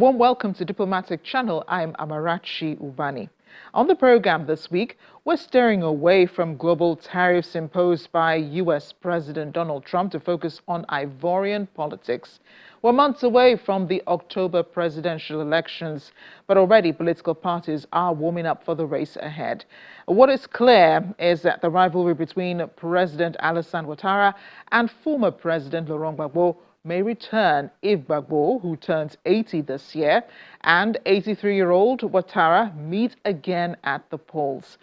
warm welcome to Diplomatic Channel. I'm Amarachi Ubani. On the program this week, we're steering away from global tariffs imposed by U.S. President Donald Trump to focus on Ivorian politics. We're months away from the October presidential elections, but already political parties are warming up for the race ahead. What is clear is that the rivalry between President Alassane Ouattara and former President Laurent Gbagbo may return if Gbagbo, who turns 80 this year, and 83-year-old Ouattara meet again at the polls.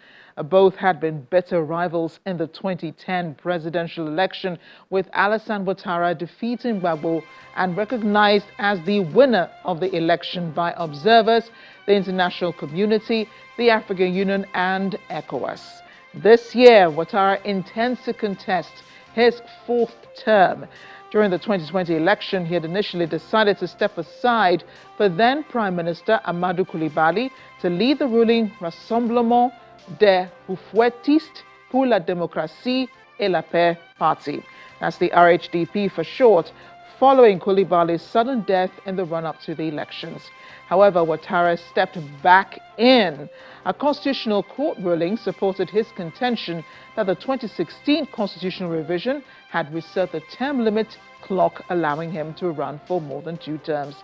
Both had been bitter rivals in the 2010 presidential election, with Alassane Ouattara defeating Gbagbo and recognized as the winner of the election by observers, the international community, the African Union and ECOWAS. This year, Ouattara intends to contest his fourth term. During the 2020 election, he had initially decided to step aside for then Prime Minister Amadou Coulibaly to lead the ruling Rassemblement des Houfouettistes pour la Démocratie et la Paix party. That's the RHDP for short, following Coulibaly's sudden death in the run-up to the elections. However, Ouattara stepped back in. A constitutional court ruling supported his contention that the 2016 constitutional revision had reset the term limit clock, allowing him to run for more than 2 terms.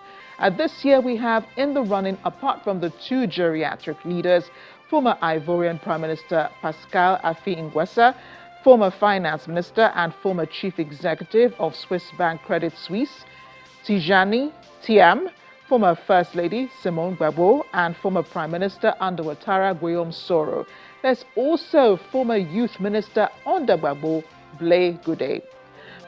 This year, we have in the running, apart from the 2 geriatric leaders, former Ivorian Prime Minister Pascal Affi-N'Guessa, former Finance Minister and former Chief Executive of Swiss bank Credit Suisse, Tijani Thiam, former First Lady Simone Gbagbo, and former Prime Minister under Ouattara Guillaume Soro. There's also former Youth Minister under Gbagbo, Blé Goudé.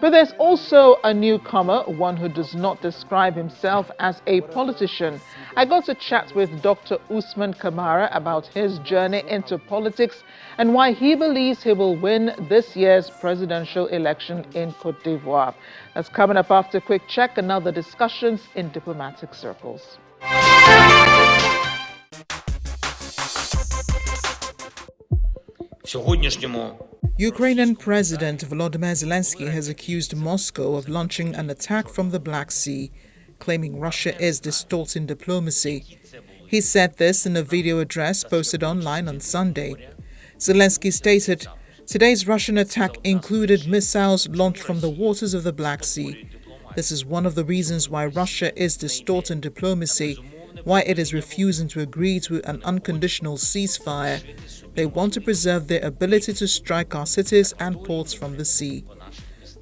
But there's also a newcomer, one who does not describe himself as a politician. I got to chat with Dr. Ousmane Camara about his journey into politics and why he believes he will win this year's presidential election in Côte d'Ivoire. That's coming up after a quick check and other discussions in diplomatic circles. Ukrainian President Volodymyr Zelensky has accused Moscow of launching an attack from the Black Sea, claiming Russia is distorting diplomacy. He said this in a video address posted online on Sunday. Zelensky stated, "Today's Russian attack included missiles launched from the waters of the Black Sea. This is one of the reasons why Russia is distorting diplomacy, why it is refusing to agree to an unconditional ceasefire. They want to preserve their ability to strike our cities and ports from the sea.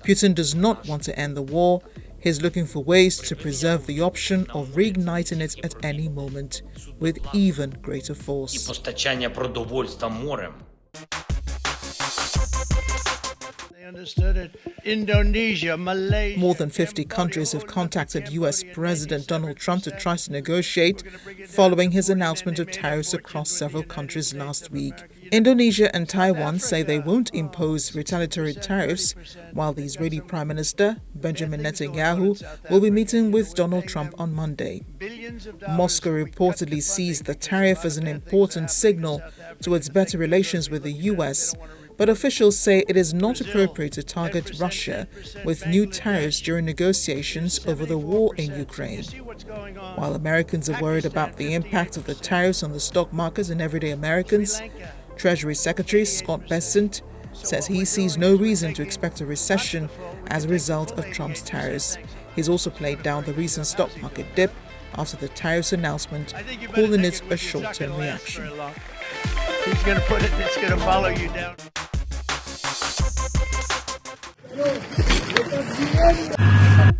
Putin does not want to end the war. He's looking for ways to preserve the option of reigniting it at any moment, with even greater force." Indonesia, Malaysia. More than 50 countries have contacted U.S. President Donald Trump to try to negotiate following his announcement of tariffs across several countries last week. Indonesia and Taiwan say they won't impose retaliatory tariffs, while the Israeli Prime Minister, Benjamin Netanyahu, will be meeting with Donald Trump on Monday. Moscow reportedly sees the tariff as an important signal towards better relations with the U.S., but officials say it is not appropriate to target Russia with new tariffs during negotiations over the war in Ukraine. While Americans are worried about the impact of the tariffs on the stock market and everyday Americans, Treasury Secretary Scott Bessent says he sees no reason to expect a recession as a result of Trump's tariffs. He's also played down the recent stock market dip after the tariffs announcement, calling it a short-term reaction. He's going to put it, it's going to follow you down.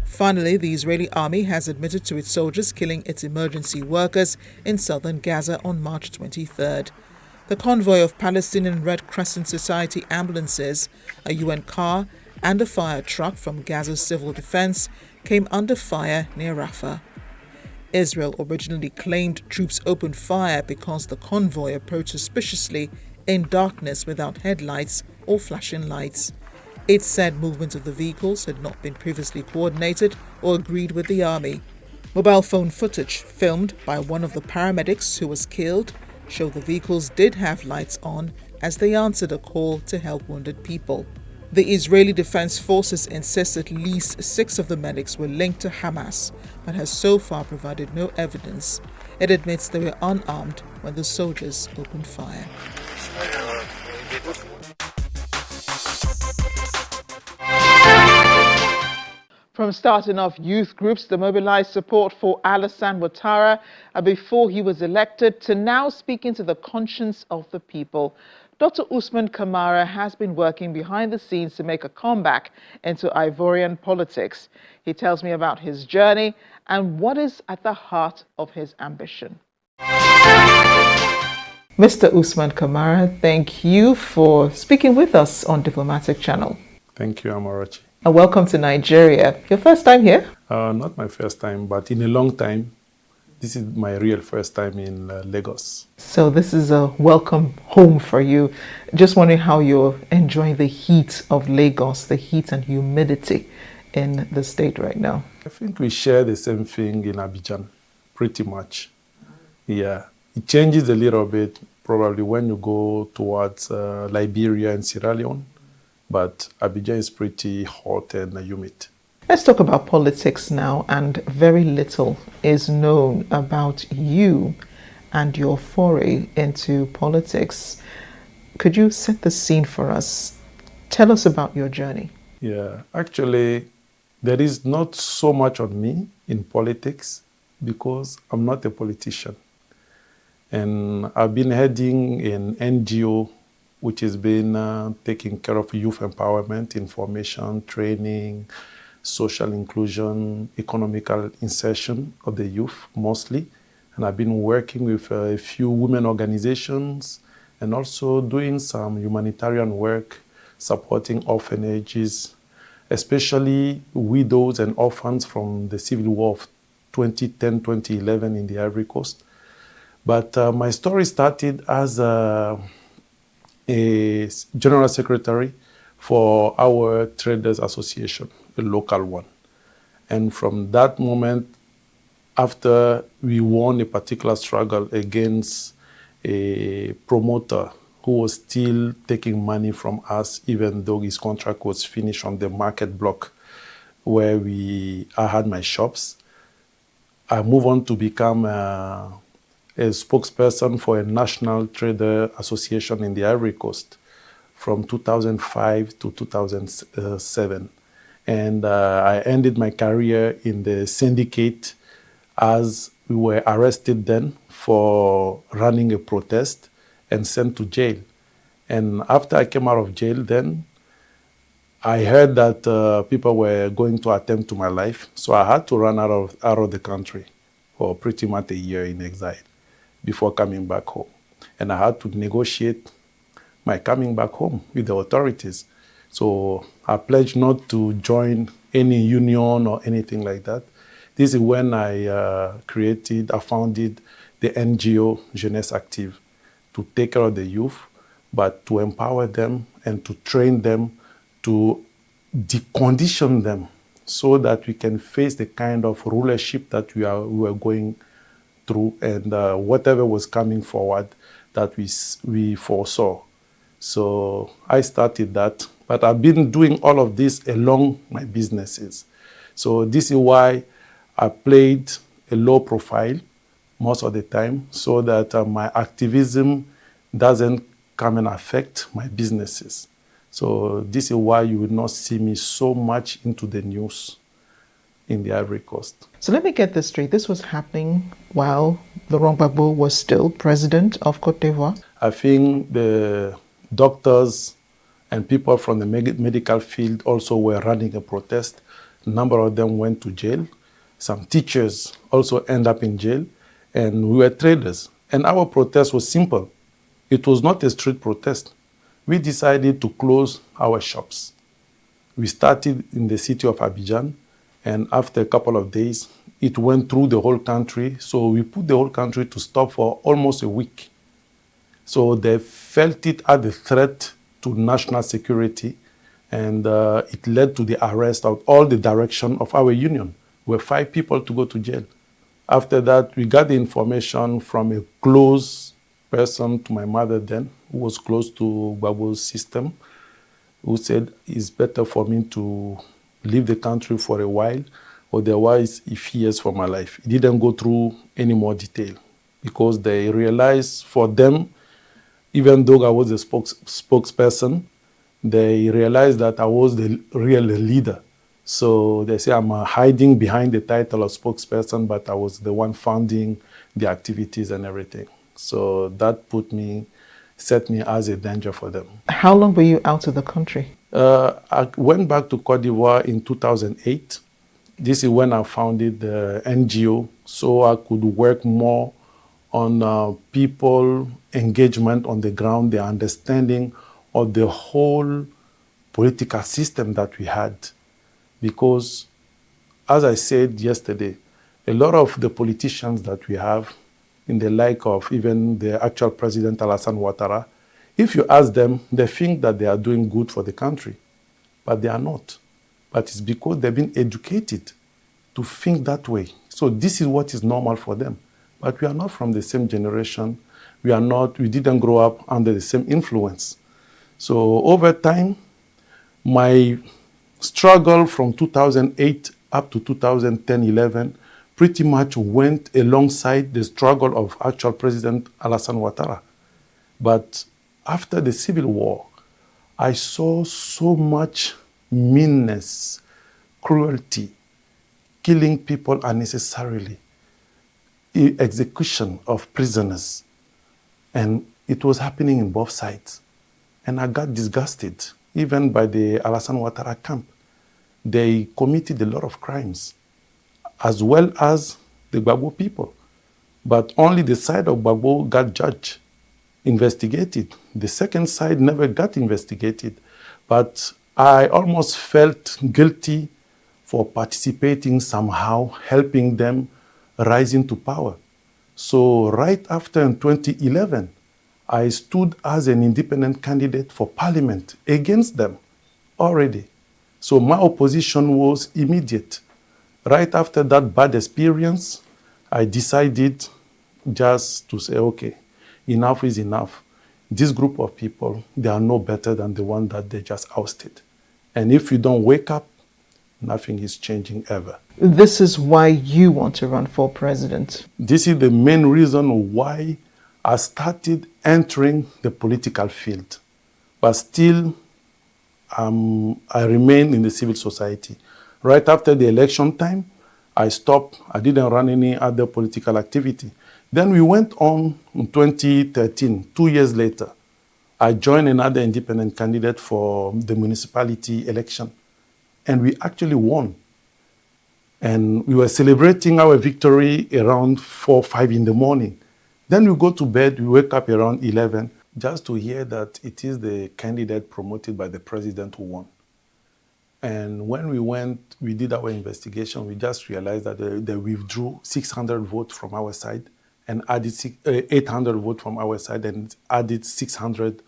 Finally, the Israeli army has admitted to its soldiers killing its emergency workers in southern Gaza on March 23rd. The convoy of Palestinian Red Crescent Society ambulances, a UN car, and a fire truck from Gaza's civil defense came under fire near Rafah. Israel originally claimed troops opened fire because the convoy approached suspiciously in darkness without headlights or flashing lights. It said movement of the vehicles had not been previously coordinated or agreed with the army. Mobile phone footage filmed by one of the paramedics who was killed showed the vehicles did have lights on as they answered a call to help wounded people. The Israeli Defense Forces insist at least 6 of the medics were linked to Hamas, but has so far provided no evidence. It admits they were unarmed when the soldiers opened fire. From starting off youth groups to mobilize support for Alassane Ouattara before he was elected, to now speaking to the conscience of the people, Dr. Ousmane Camara has been working behind the scenes to make a comeback into Ivorian politics. He tells me about his journey and what is at the heart of his ambition. Mr. Ousmane Camara, thank you for speaking with us on Diplomatic Channel. Thank you, Amarachi. And welcome to Nigeria. Your first time here? Not my first time, but in a long time. This is my real first time in Lagos. So this is a welcome home for you. Just wondering how you're enjoying the heat of Lagos, the heat and humidity in the state right now. I think we share the same thing in Abidjan, pretty much. Yeah, it changes a little bit probably when you go towards Liberia and Sierra Leone, but Abidjan is pretty hot and humid. Let's talk about politics now, and very little is known about you and your foray into politics. Could you set the scene for us? Tell us about your journey. Yeah, actually, there is not so much on me in politics because I'm not a politician. And I've been heading an NGO which has been taking care of youth empowerment, information, training, social inclusion, economical insertion of the youth mostly. And I've been working with a few women organizations and also doing some humanitarian work, supporting orphanages, especially widows and orphans from the civil war of 2010-2011 in the Ivory Coast. But my story started as a general secretary for our traders association, a local one. And from that moment, after we won a particular struggle against a promoter who was still taking money from us, even though his contract was finished on the market block where I had my shops, I moved on to become a spokesperson for a national trader association in the Ivory Coast from 2005 to 2007. And I ended my career in the syndicate as we were arrested then for running a protest and sent to jail. And after I came out of jail then, I heard that people were going to attempt to my life. So I had to run out of the country for pretty much a year in exile before coming back home. And I had to negotiate my coming back home with the authorities. So I pledged not to join any union or anything like that. This is when I founded the NGO Jeunesse Active to take care of the youth, but to empower them and to train them, to decondition them so that we can face the kind of rulership that we were going through and whatever was coming forward that we foresaw. So I started that, but I've been doing all of this along my businesses. So this is why I played a low profile most of the time so that my activism doesn't come and affect my businesses. So this is why you will not see me so much into the news in the Ivory Coast. So let me get this straight. This was happening while Laurent Gbagbo was still president of Côte d'Ivoire? I think the doctors and people from the medical field also were running a protest. A number of them went to jail. Some teachers also end up in jail. And we were traders. And our protest was simple. It was not a street protest. We decided to close our shops. We started in the city of Abidjan. And after a couple of days, it went through the whole country. So we put the whole country to stop for almost a week. So they felt it as a threat to national security. And it led to the arrest of all the direction of our union. We were 5 people to go to jail. After that, we got the information from a close person to my mother then, who was close to Gbagbo's system, who said it's better for me to leave the country for a while, otherwise he fears for my life. He didn't go through any more detail because they realized for them, even though I was the spokesperson, they realized that I was the real leader. So they say I'm hiding behind the title of spokesperson, but I was the one funding the activities and everything. So that set me as a danger for them. How long were you out of the country? I went back to Côte d'Ivoire in 2008. This is when I founded the NGO, so I could work more on people engagement on the ground, the understanding of the whole political system that we had. Because, as I said yesterday, a lot of the politicians that we have, in the like of even the actual president Alassane Ouattara, if you ask them, they think that they are doing good for the country, but they are not. But it's because they've been educated to think that way. So this is what is normal for them. But we are not from the same generation. We didn't grow up under the same influence. So over time, my struggle from 2008 up to 2010-11 pretty much went alongside the struggle of actual President Alassane Ouattara. But after the civil war, I saw so much meanness, cruelty, killing people unnecessarily, execution of prisoners. And it was happening in both sides. And I got disgusted, even by the Alassane Ouattara camp. They committed a lot of crimes, as well as the Gbagbo people. But only the side of Gbagbo got judged, investigated. The second side never got investigated. But I almost felt guilty for participating somehow, helping them rise into power. So right after in 2011, I stood as an independent candidate for parliament against them already. So my opposition was immediate. Right after that bad experience, I decided just to say, okay, enough is enough. This group of people, they are no better than the one that they just ousted. And if you don't wake up, nothing is changing ever. This is why you want to run for president. This is the main reason why I started entering the political field. But still, I remain in the civil society. Right after the election time, I stopped. I didn't run any other political activity. Then we went on in 2013, 2 years later. I joined another independent candidate for the municipality election. And we actually won. And we were celebrating our victory around 4 or 5 in the morning. Then we go to bed, we wake up around 11, just to hear that it is the candidate promoted by the president who won. And when we did our investigation, we just realized that they withdrew 600 votes from our side and added 800 votes from our side and added 600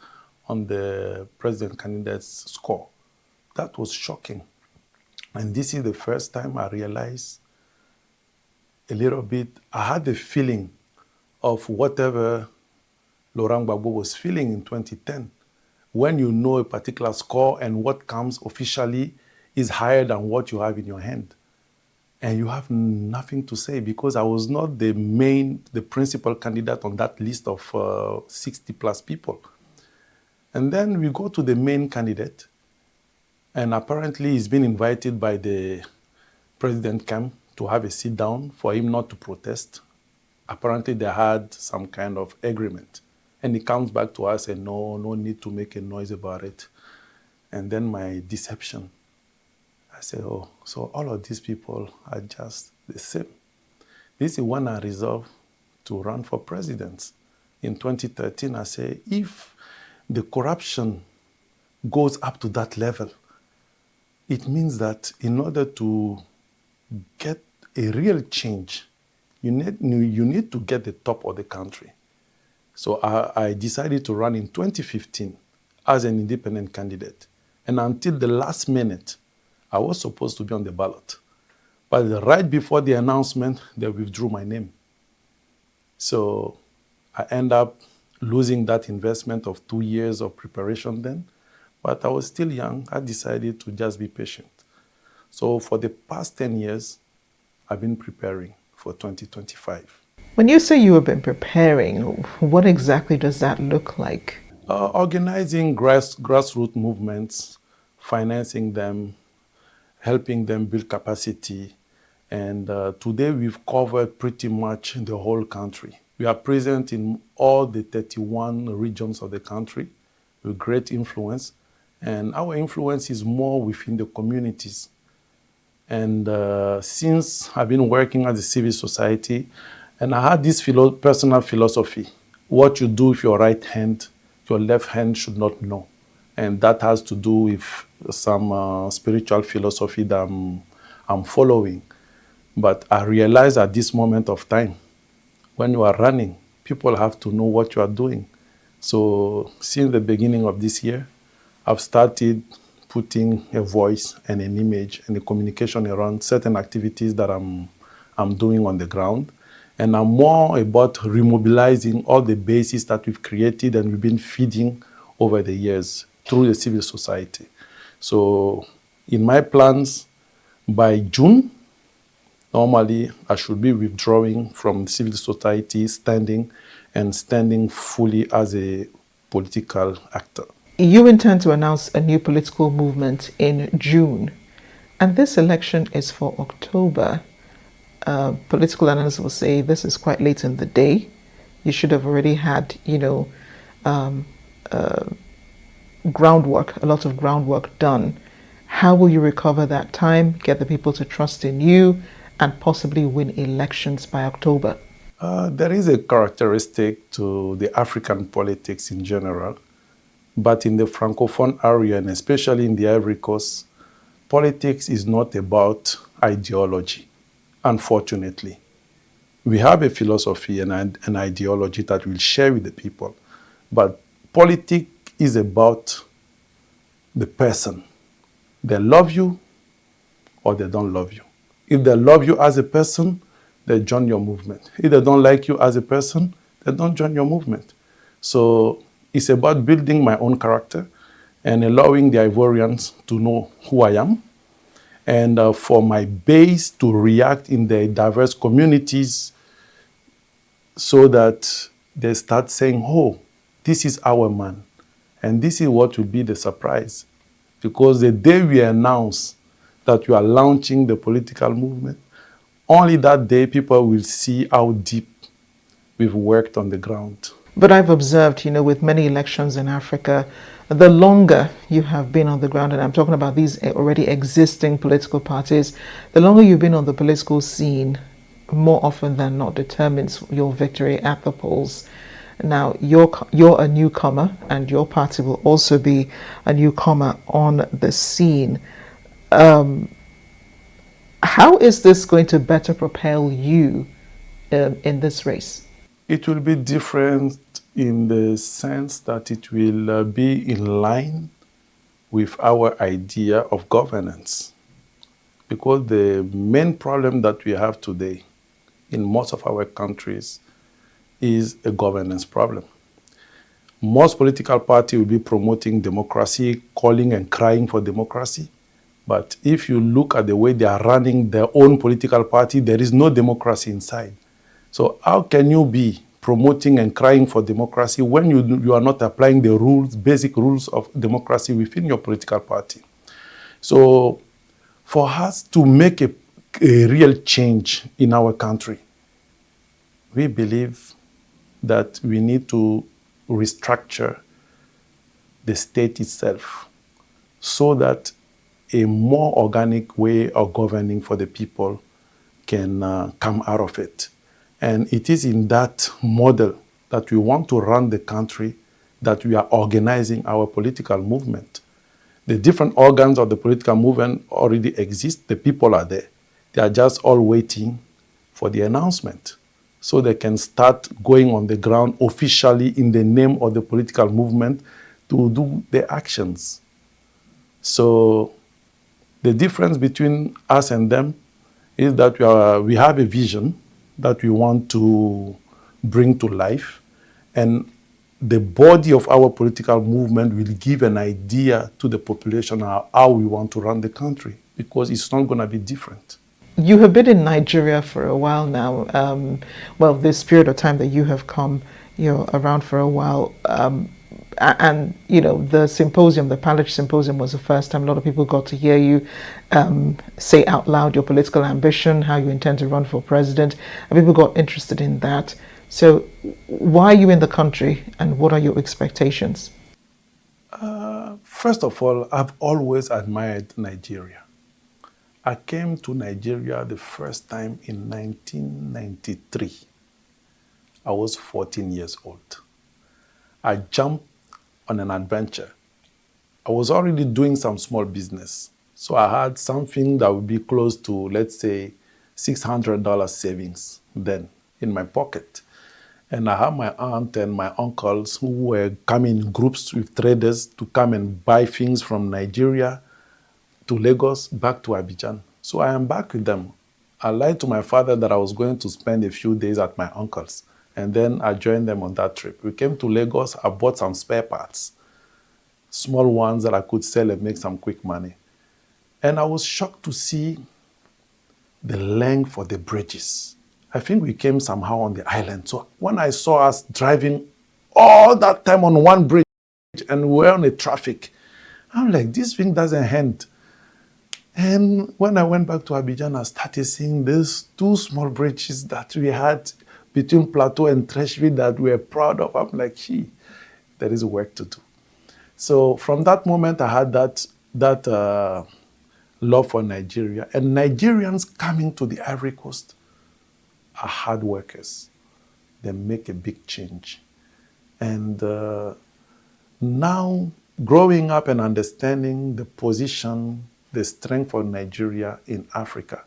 on the president candidate's score. That was shocking. And this is the first time I realized a little bit, I had the feeling of whatever Laurent Gbagbo was feeling in 2010. When you know a particular score and what comes officially is higher than what you have in your hand. And you have nothing to say because I was not the principal candidate on that list of 60 plus people. And then we go to the main candidate. And apparently he's been invited by the president camp to have a sit down for him not to protest. Apparently they had some kind of agreement. And he comes back to us and no need to make a noise about it. And then my deception. I said, oh, so all of these people are just the same. This is when I resolved to run for president. In 2013, I said, if the corruption goes up to that level, it means that in order to get a real change, you need to get the top of the country. So I decided to run in 2015 as an independent candidate. And until the last minute, I was supposed to be on the ballot. But right before the announcement, they withdrew my name. So I end up losing that investment of 2 years of preparation then. But I was still young. I decided to just be patient. So for the past 10 years, I've been preparing for 2025. When you say you have been preparing, what exactly does that look like? Organizing grassroots movements, financing them, helping them build capacity. And today we've covered pretty much the whole country. We are present in all the 31 regions of the country with great influence. And our influence is more within the communities. And since I've been working as a civil society, and I had this personal philosophy, what you do with your right hand, your left hand should not know. And that has to do with some spiritual philosophy that I'm following. But I realize at this moment of time, when you are running, people have to know what you are doing. So since the beginning of this year, I've started putting a voice and an image and a communication around certain activities that I'm doing on the ground. And I'm more about remobilizing all the bases that we've created and we've been feeding over the years through the civil society. So in my plans, by June, normally I should be withdrawing from civil society, standing fully as a political actor. You intend to announce a new political movement in June, and this election is for October. Political analysts will say this is quite late in the day. You should have already had, groundwork, a lot of groundwork done. How will you recover that time, get the people to trust in you, and possibly win elections by October? There is a characteristic to the African politics in general, but in the Francophone area, and especially in the Ivory Coast, politics is not about ideology, unfortunately. We have a philosophy and an ideology that we'll share with the people, but politics is about the person. They love you or they don't love you. If they love you as a person, they join your movement. If they don't like you as a person, they don't join your movement. So it's about building my own character and allowing the Ivorians to know who I am, and for my base to react in the diverse communities so that they start saying, oh, this is our man. And this is what will be the surprise. Because the day we announce that we are launching the political movement, only that day people will see how deep we've worked on the ground. But I've observed, with many elections in Africa, the longer you have been on the ground, and I'm talking about these already existing political parties, the longer you've been on the political scene, more often than not determines your victory at the polls. Now, you're a newcomer, and your party will also be a newcomer on the scene. How is this going to better propel you in this race? It will be different in the sense that it will be in line with our idea of governance. Because the main problem that we have today in most of our countries is a governance problem. Most political parties will be promoting democracy, calling and crying for democracy. But if you look at the way they are running their own political party, there is no democracy inside. So how can you be promoting and crying for democracy when you are not applying the rules, basic rules of democracy within your political party? So for us to make a real change in our country, we believe that we need to restructure the state itself so that a more organic way of governing for the people can come out of it. And it is in that model that we want to run the country that we are organizing our political movement. The different organs of the political movement already exist. The people are there. They are just all waiting for the announcement so they can start going on the ground officially in the name of the political movement to do the actions. So the difference between us and them is that we have a vision that we want to bring to life. And the body of our political movement will give an idea to the population how we want to run the country, because it's not going to be different. You have been in Nigeria for a while now. Well, this period of time that you have come, around for a while. And the symposium, the Palace Symposium, was the first time a lot of people got to hear you say out loud your political ambition, how you intend to run for president, and people got interested in that. So why are you in the country, and what are your expectations? First of all, I've always admired Nigeria. I came to Nigeria the first time in 1993. I was 14 years old. I jumped on an adventure. I was already doing some small business. So I had something that would be close to, let's say, $600 savings then in my pocket. And I had my aunt and my uncles who were coming in groups with traders to come and buy things from Nigeria to Lagos, back to Abidjan. So I am back with them. I lied to my father that I was going to spend a few days at my uncle's. And then I joined them on that trip. We came to Lagos. I bought some spare parts, small ones that I could sell and make some quick money. And I was shocked to see the length of the bridges. I think we came somehow on the island. So when I saw us driving all that time on one bridge and we're on the traffic, I'm like, this thing doesn't end. And when I went back to Abidjan, I started seeing these two small bridges that we had between Plateau and Trècheville that we were proud of. I'm like, there is work to do. So from that moment, I had that love for Nigeria. And Nigerians coming to the Ivory Coast are hard workers. They make a big change. And now, growing up and understanding the position, the strength of Nigeria in Africa,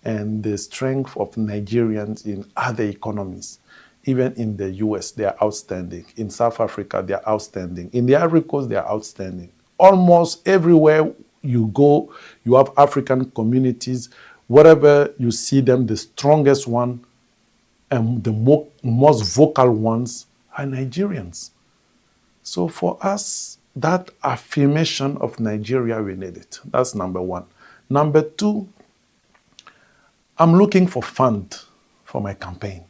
and the strength of Nigerians in other economies. Even in the US, they are outstanding. In South Africa, they are outstanding. In the Ivory Coast, they are outstanding. Almost everywhere you go, you have African communities. Wherever you see them, the strongest one and the most vocal ones are Nigerians. So for us, that affirmation of Nigeria, we need it. That's number one. Number two, I'm looking for funds for my campaign.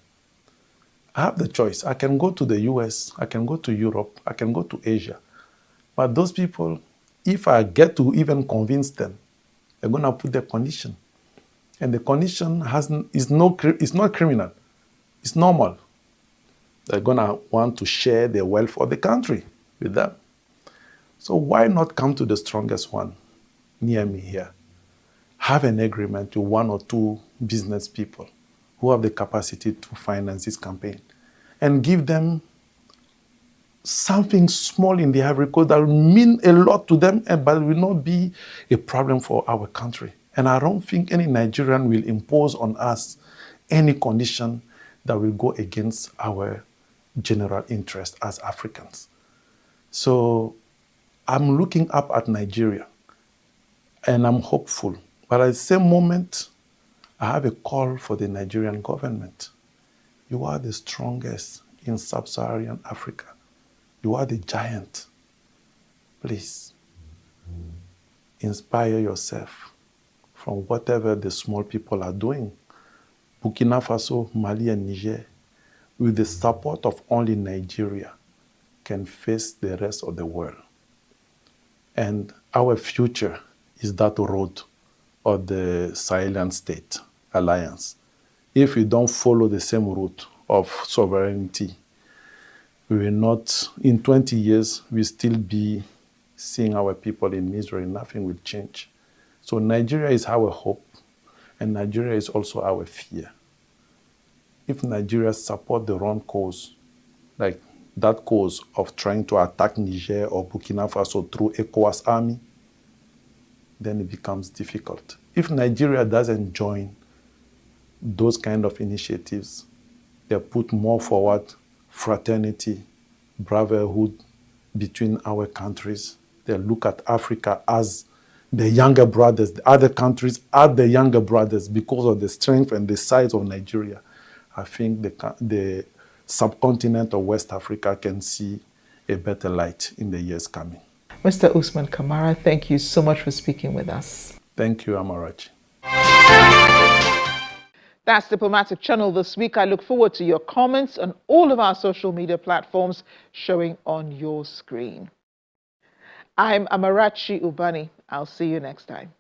I have the choice. I can go to the US, I can go to Europe, I can go to Asia. But those people, if I get to even convince them, they're going to put their condition. And the condition is not criminal. It's normal. They're going to want to share the wealth of the country with them. So why not come to the strongest one near me here? Have an agreement with one or two business people who have the capacity to finance this campaign and give them something small in the Ivory Coast that will mean a lot to them, but will not be a problem for our country. And I don't think any Nigerian will impose on us any condition that will go against our general interest as Africans. So I'm looking up at Nigeria and I'm hopeful. But at the same moment, I have a call for the Nigerian government. You are the strongest in sub-Saharan Africa. You are the giant. Please, inspire yourself from whatever the small people are doing. Burkina Faso, Mali, and Niger, with the support of only Nigeria, can face the rest of the world. And our future is that road of the Sahelan State Alliance. If we don't follow the same route of sovereignty, we will not, in 20 years, we'll still be seeing our people in misery. Nothing will change. So Nigeria is our hope, and Nigeria is also our fear. If Nigeria support the wrong cause, like that cause of trying to attack Niger or Burkina Faso through ECOWAS army, then it becomes difficult. If Nigeria doesn't join those kind of initiatives, they put more forward fraternity, brotherhood between our countries. They look at Africa as the younger brothers. The other countries are the younger brothers because of the strength and the size of Nigeria. I think the subcontinent of West Africa can see a better light in the years coming. Mr. Ousmane Camara, thank you so much for speaking with us. Thank you, Amarachi. That's Diplomatic Channel this week. I look forward to your comments on all of our social media platforms showing on your screen. I'm Amarachi Ubani. I'll see you next time.